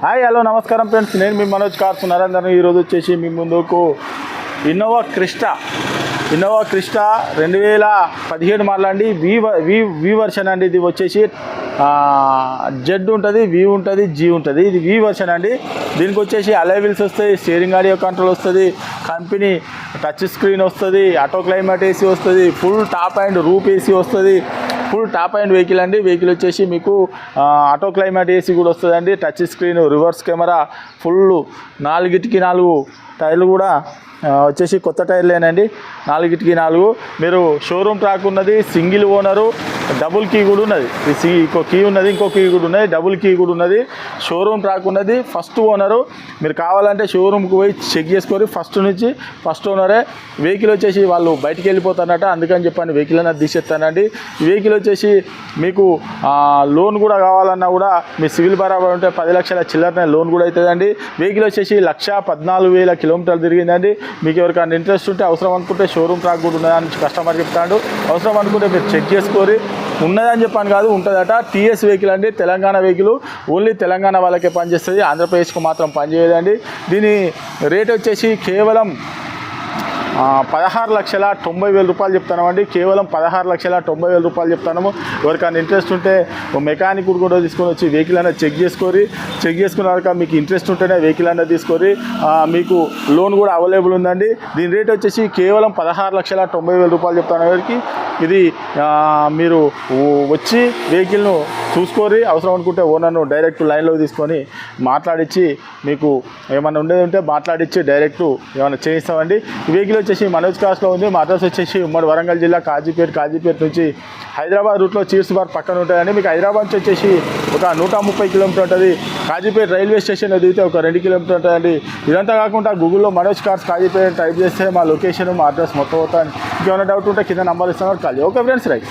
Hi hello నమస్కారం friends, నేను మీ Manoj cars Narender. ఈరోజు వచ్చేసి మీ ముందుకు ఇన్నోవా క్రిస్టా 2017 మోడల్ అండి. వి వర్షన్ అండి. ఇది వచ్చేసి జెడ్ ఉంటుంది, వి ఉంటుంది, జీ ఉంటుంది. ఇది వి వర్షన్ అండి. దీనికి వచ్చేసి అలై వీల్స్ వస్తాయి, స్టీరింగ్ ఆడియో కంట్రోల్ వస్తుంది, కంపెనీ టచ్ స్క్రీన్ వస్తుంది, ఆటో క్లైమేట్ ఏసీ వస్తుంది, full top and roof AC వస్తుంది. ఫుల్ టాప్ అండ్ వెహికల్ అండి. వెహికల్ వచ్చేసి మీకు ఆటో క్లైమేట్ ఏసీ కూడా వస్తుందండి. Touch screen, reverse camera, full 4 టైర్లు కూడా వచ్చేసి కొత్త టైర్లేనండి. 4 మీరు షోరూమ్ ట్రాక్ ఉన్నది, సింగిల్ ఓనరు, డబుల్ కీ కూడా ఉన్నది. ఇంకో కీ ఉన్నది, ఇంకో కీ కూడా ఉన్నది, డబుల్ కీ కూడా ఉన్నది. షోరూమ్ ట్రాక్ ఉన్నది, ఫస్ట్ ఓనరు. మీరు కావాలంటే షోరూమ్కి పోయి చెక్ చేసుకొని ఫస్ట్ ఓనరే. వెహికల్ వచ్చేసి వాళ్ళు బయటికి వెళ్ళిపోతారన్నట, అందుకని చెప్పండి వెహికల్ అనేది తీసేస్తానండి. వెహికల్ వచ్చేసి మీకు లోన్ కూడా కావాలన్నా కూడా మీ సివిల్ బరాబర్ ఉంటే 10 లక్షల చిల్లరనే లోన్ కూడా అవుతుందండి. వెహికల్ వచ్చేసి 1,14,000 కిలోమీటర్లు తిరిగిందండి. మీకు ఎవరికైనా ఇంట్రెస్ట్ ఉంటే, అవసరం అనుకుంటే షోరూమ్ ట్రాక్ కూడా ఉన్నదని కస్టమర్ చెప్తాడు. అవసరం అనుకుంటే మీరు చెక్ చేసుకొని, ఉన్నదని చెప్పాను కాదు, ఉంటుందట. టీఎస్ వెహికల్ అండి, తెలంగాణ వెహికల్. ఓన్లీ తెలంగాణ వాళ్ళకే పనిచేస్తుంది, ఆంధ్రప్రదేశ్కు మాత్రం పనిచేయదండి. దీని రేట్ వచ్చేసి కేవలం 16,90,000 రూపాయలు చెప్తామండి. కేవలం 16,90,000 రూపాయలు చెప్తాము. ఎవరికైనా ఇంట్రెస్ట్ ఉంటే మెకానిక్ కూడా తీసుకొని వచ్చి వెహికల్ అనేది చెక్ చేసుకున్న వరకు మీకు ఇంట్రెస్ట్ ఉంటేనే వెహికల్ అనేది తీసుకొని మీకు లోన్ కూడా అవైలబుల్ ఉందండి. దీని రేట్ వచ్చేసి కేవలం 16,90,000 రూపాయలు చెప్తాను. ఎవరికి ఇది మీరు వచ్చి వెహికల్ను చూసుకొని, అవసరం అనుకుంటే ఓనర్ను డైరెక్ట్ లైన్లో తీసుకొని మాట్లాడించి, మీకు ఏమైనా ఉండేది ఉంటే మాట్లాడించి డైరెక్ట్ ఏమైనా చేయిస్తామండి. ఈ వెహికల్ వచ్చేసి మనోజ్ కార్స్లో ఉంది. మా అడ్రస్ వచ్చేసి ఉమ్మడి వరంగల్ జిల్లా కాజీపేట నుంచి హైదరాబాద్ రూట్లో చీర్స్ బార్ పక్కన ఉంటుందండి. మీకు హైదరాబాద్ నుంచి వచ్చేసి ఒక 130 కిలోమీటర్ ఉంటుంది. కాజీపేట రైల్వే స్టేషన్లో దిగితే ఒక 2 కిలోమీటర్ ఉంటుందండి. ఇదంతా కాకుండా గూగుల్లో మనోజ్ కార్స్ కాజీపేట టైప్ చేస్తే మా లొకేషన్, మా అడ్రస్ మొత్తం అవుతాను. ఇంకేమైనా డౌట్ ఉంటే కింద నంబర్ ఇస్తాను, కాల్ చేయండి. Okay friends, right.